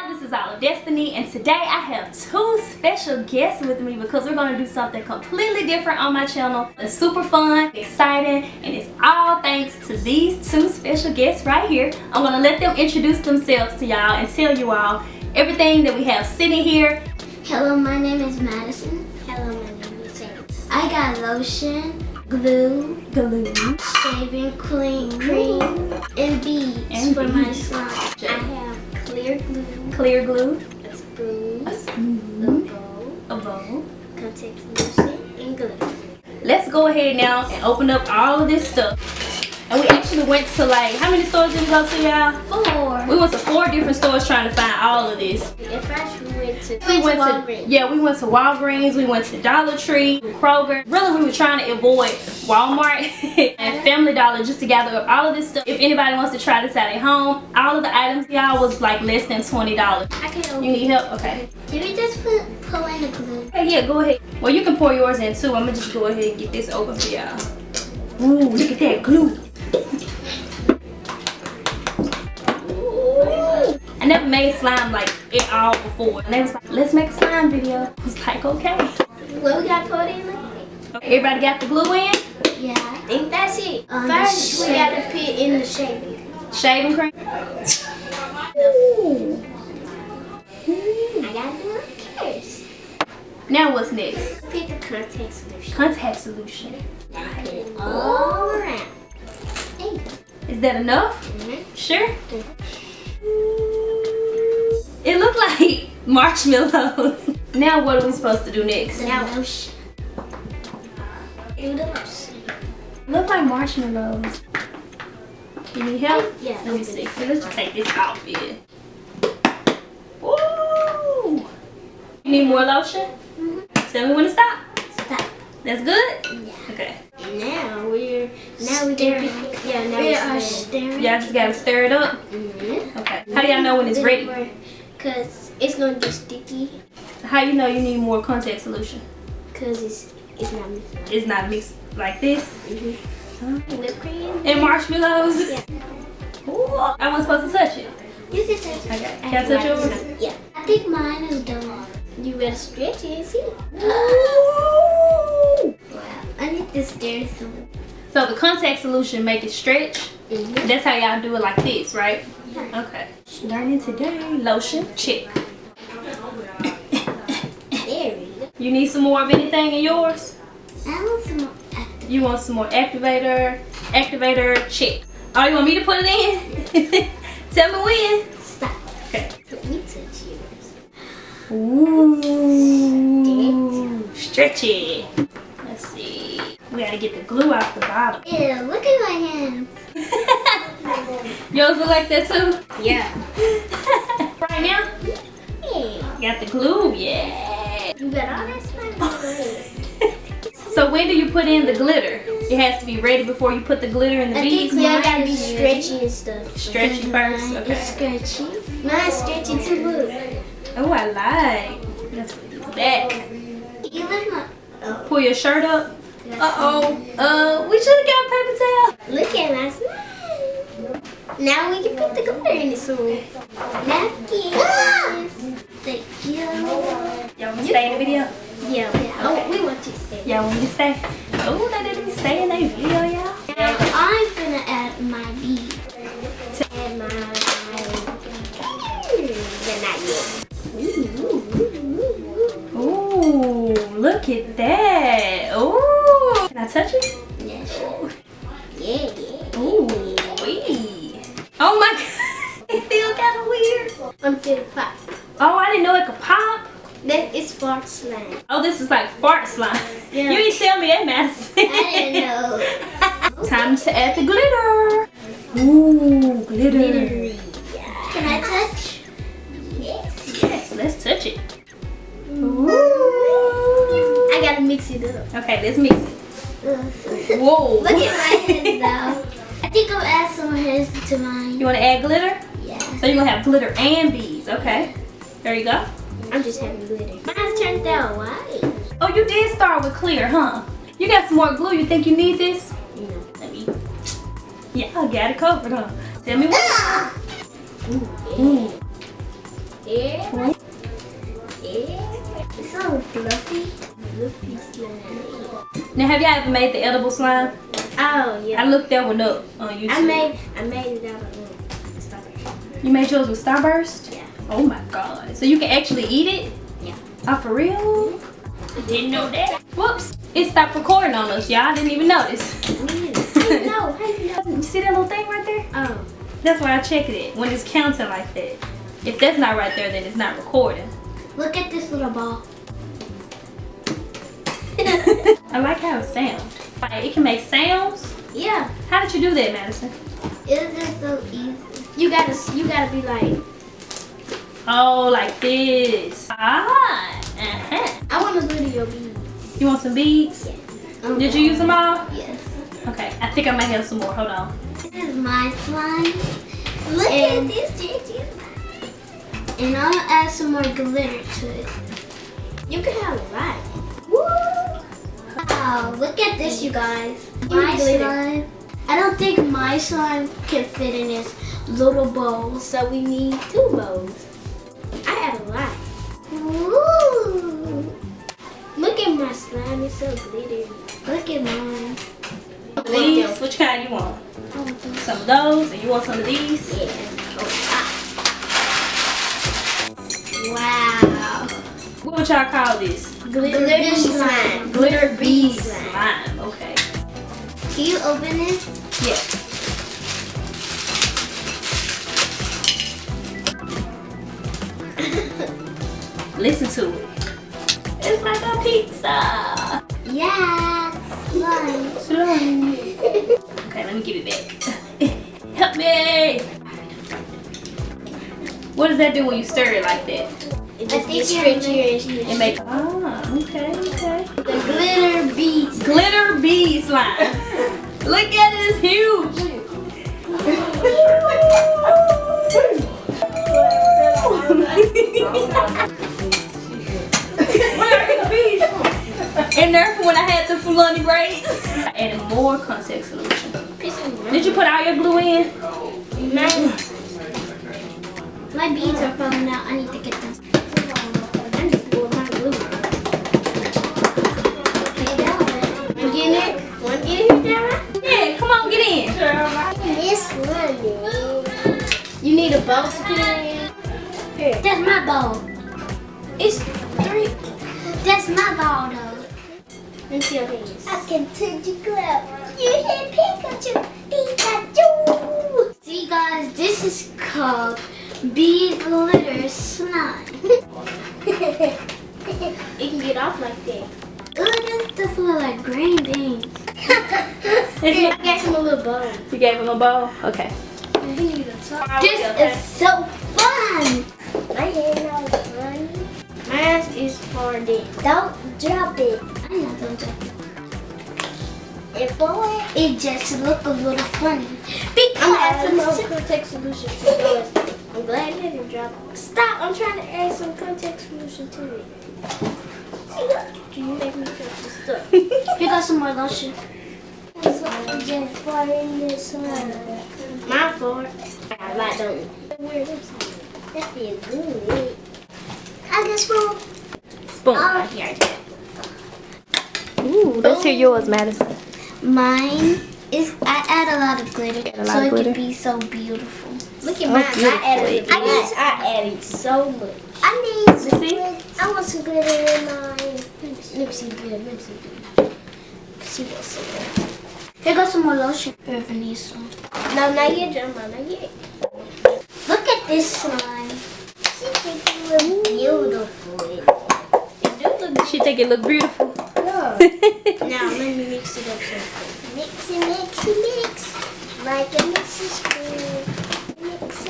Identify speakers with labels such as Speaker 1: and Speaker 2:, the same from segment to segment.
Speaker 1: This is All of Destiny, and today I have two special guests with me because we're going to do something completely different on my channel. It's super fun, exciting, and it's all thanks to these two special guests right here. I'm going to let them introduce themselves to y'all and tell you all everything that we have sitting here.
Speaker 2: Hello, my name is Madison. Hello, my name is Jayla. I got lotion, glue, shaving cream, and beads for my slime. I have clear glue, a spoon, a bowl, contact solution, and glitter.
Speaker 1: Let's go ahead now and open up all of this stuff. And we actually went to how many stores did we go to, y'all?
Speaker 2: 4.
Speaker 1: We went to 4 different stores trying to find all of this.
Speaker 2: At first we went to Walgreens.
Speaker 1: Yeah, we went to Walgreens, we went to Dollar Tree, Kroger. Really, we were trying to avoid Walmart and Family Dollar just to gather up all of this stuff. If anybody wants to try this out at home, all of the items, y'all, was like less than $20.
Speaker 2: I can open.
Speaker 1: You need help? Okay.
Speaker 2: Did we just pull in the glue?
Speaker 1: Okay, yeah, go ahead. Well, you can pour yours in too. I'm gonna just go ahead and get this open for y'all. Ooh, look at that glue. I never made slime like it all before. And they was like, let's make a slime video. I was like, okay.
Speaker 2: What we got put in?
Speaker 1: Everybody got the glue in?
Speaker 2: Yeah, I think that's it. First, we gotta put in the shaving cream.
Speaker 1: Shaving cream? Ooh.
Speaker 2: I gotta do it first.
Speaker 1: Now what's next?
Speaker 2: Put the contact solution.
Speaker 1: Contact solution.
Speaker 2: Put it all around. Hey.
Speaker 1: Is that enough?
Speaker 2: Mm-hmm.
Speaker 1: Sure? It looked like marshmallows. Now what are we supposed to do next?
Speaker 2: Now lotion. Do the lotion.
Speaker 1: Look like marshmallows. You need help?
Speaker 2: Yeah.
Speaker 1: Let me see. Let's just take this off here. Woo! You need more lotion?
Speaker 2: Mm-hmm.
Speaker 1: Tell me when to stop.
Speaker 2: Stop.
Speaker 1: That's good?
Speaker 2: Yeah.
Speaker 1: Okay.
Speaker 2: Now we stirring.
Speaker 1: Y'all just gotta stir it up?
Speaker 2: Mm-hmm.
Speaker 1: Okay. How do y'all know when it's ready?
Speaker 2: Because it's gonna be sticky.
Speaker 1: How you know you need more contact solution?
Speaker 2: Because it's not mixed.
Speaker 1: It's not mixed like this?
Speaker 2: Mm-hmm. Whipped cream.
Speaker 1: And marshmallows?
Speaker 2: Yeah.
Speaker 1: Ooh, I wasn't supposed to touch it.
Speaker 2: You can touch it.
Speaker 1: Okay. Can I touch yours?
Speaker 2: Yeah. I think mine is done. You better stretch it and see.
Speaker 1: Ooh.
Speaker 2: Wow. I need to stir some.
Speaker 1: So the contact solution make it stretch?
Speaker 2: Mm-hmm.
Speaker 1: That's how y'all do it like this, right?
Speaker 2: Yeah.
Speaker 1: Okay. Learning today. Lotion, check.
Speaker 2: There we go.
Speaker 1: You need some more of anything in yours?
Speaker 2: I want some more active.
Speaker 1: You want some more activator? Activator, check. Oh, you want me to put it in? Tell me when.
Speaker 2: Stop.
Speaker 1: Okay.
Speaker 2: Let me touch yours.
Speaker 1: Ooh. Stretchy. Let's see. We gotta get the glue out the bottom.
Speaker 2: Ew, look at my hands.
Speaker 1: Yours look like that too?
Speaker 2: Yeah.
Speaker 1: Right now?
Speaker 2: Yeah.
Speaker 1: Got the glue, yeah.
Speaker 2: You got all that slime.
Speaker 1: So when do you put in the glitter? It has to be ready before you put the glitter in the beads?
Speaker 2: Yeah, gotta be stretchy and stuff.
Speaker 1: Stretchy first, okay.
Speaker 2: It's stretchy. Mine's stretchy too, look.
Speaker 1: Oh, I like. Let's put these back.
Speaker 2: You lift my...
Speaker 1: Pull your shirt up. Uh-oh. We should have got paper towel.
Speaker 2: Look at my slime. Now we can put the glitter in this one. Napkins. Thank you.
Speaker 1: Y'all want to stay in the video?
Speaker 2: Yeah. Oh, we want you to stay.
Speaker 1: Y'all want me to stay? Oh, they didn't stay in their video, y'all.
Speaker 2: Now I'm finna add my bead. Add my... But not yet.
Speaker 1: Ooh, look at that. Ooh. Can I touch it?
Speaker 2: Yeah, sure. Yeah.
Speaker 1: Ooh, wee. Oh my God. It feels kind of weird.
Speaker 2: I'm finna pop.
Speaker 1: Oh, I didn't know it could pop.
Speaker 2: That is fart slime.
Speaker 1: Oh, this is like fart slime.
Speaker 2: Yeah.
Speaker 1: You didn't tell me that, Madison.
Speaker 2: I didn't know.
Speaker 1: Time to add the glitter. Ooh, glitter.
Speaker 2: Yeah. Can I touch? Yes.
Speaker 1: Yes, let's touch it.
Speaker 2: Ooh. I gotta mix it up.
Speaker 1: Okay, let's mix it. Whoa.
Speaker 2: Look at my hands though. I think I'll add some of his to mine.
Speaker 1: You want to add glitter?
Speaker 2: Yeah.
Speaker 1: So you're going to have glitter and beads. Okay. There you go.
Speaker 2: I'm just having glitter. Mine's turned out white.
Speaker 1: Oh, you did start with clear, huh? You got some more glue. You think you need this?
Speaker 2: No.
Speaker 1: Let me. Yeah, I got it covered, huh? Tell me what.
Speaker 2: Ooh. There Fluffy slime.
Speaker 1: Now, have y'all ever made the edible slime?
Speaker 2: Oh yeah.
Speaker 1: I looked that one up on YouTube.
Speaker 2: I made it out of Starburst.
Speaker 1: You made yours with Starburst?
Speaker 2: Yeah.
Speaker 1: Oh my god. So you can actually eat it?
Speaker 2: Yeah.
Speaker 1: Oh, for real? Didn't know that. Whoops. It stopped recording on us, y'all. I didn't even notice.
Speaker 2: How you know?
Speaker 1: You see that little thing right there?
Speaker 2: Oh.
Speaker 1: That's where I checked it. When it's counting like that. If that's not right there, then it's not recording.
Speaker 2: Look at this little ball.
Speaker 1: I like how it sounds. Like, it can make sounds.
Speaker 2: Yeah.
Speaker 1: How did you do that, Madison?
Speaker 2: It's just so easy. You gotta be like.
Speaker 1: Oh, like this. Ah.
Speaker 2: I want to glue your beads.
Speaker 1: You want some beads?
Speaker 2: Yes.
Speaker 1: Did you use them all?
Speaker 2: Yes.
Speaker 1: Okay, I think I might have some more. Hold on.
Speaker 2: This is my slime. Look at this, Jergen. And I'll add some more glitter to it. You can have a lot. Woo! Wow, look at this, you guys. My slime. I don't think my slime can fit in this little bowl, so we need 2 bowls. I add a lot. Woo! Look at my slime, it's so glittery. Look at mine.
Speaker 1: These? Which kind you want? Some of those, and you want some of these?
Speaker 2: Yeah. Wow.
Speaker 1: What would y'all call this?
Speaker 2: Glitter slime.
Speaker 1: Glitter bead slime. Okay.
Speaker 2: Can you open it?
Speaker 1: Yeah. Listen to it. It's like a pizza.
Speaker 2: Yeah. Slime.
Speaker 1: Slime. Okay, let me give it back. Help me. What does that do when you stir it like that?
Speaker 2: It just gets stretchier.
Speaker 1: It makes. Ah, okay.
Speaker 2: The glitter beads.
Speaker 1: Glitter bead slime. Look at it, it's huge. In there for when I had the Fulani braids. I added more contact solution. Did you put all your glue in?
Speaker 2: My beads are falling out. I need to get them. I need to pull my glue. You getting it? Want to get it, Jeremih?
Speaker 1: Yeah, come on, get in.
Speaker 2: This one. You need a bowl to put it in? Here. That's my bowl. It's 3. That's my bowl, though. Let me see your hands. I can touch your glove. You hit Pikachu. Pikachu. See, guys, this is called Bead Glitter Slime. It can get off like that. Ooh, this stuff look like green beans. I gave him a little bowl.
Speaker 1: You gave him a bowl? Okay.
Speaker 2: This is so fun. My hand is fun. Mine is for this. Don't drop it. I know, don't drop it. It just look a little funny. I'm gonna add some more contact solution to it. I'm glad you didn't drop it. Stop! I'm trying to add some contact solution to it. See, look. You make me touch the stuff. Here goes some more lotion. Just for in this one. Mine for it. I like don't. Weird. That feels good. I got spoon.
Speaker 1: Spoon. Here. Ooh, let's hear yours, Madison.
Speaker 2: Mine is, I add a lot of glitter so it can be so beautiful. Look at mine. I added so much. I need some glitter. I want some glitter in mine. Let me see good. See what's so good. Here goes some more lotion. Whoever needs some. No, not yet, Jeremih. Not yet. Look at this slime. She think it look beautiful.
Speaker 1: She think it look beautiful.
Speaker 2: Now let me mix it up. Mix. Like a mixer spoon. Mix.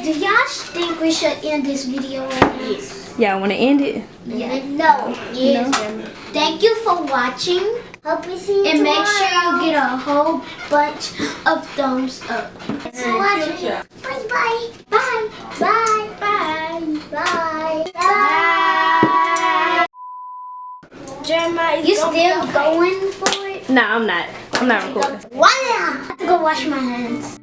Speaker 2: Do y'all think we should end this video right now? Yes.
Speaker 1: Y'all want to end it?
Speaker 2: Yeah. No. Yes. No? Thank you for watching. Hope we see you tomorrow. And make sure you get a whole bunch of thumbs up. Thanks for watching. Bye. Jeremih, you still going for it?
Speaker 1: No, I'm not. I'm not recording.
Speaker 2: Wow! I have to go wash my hands.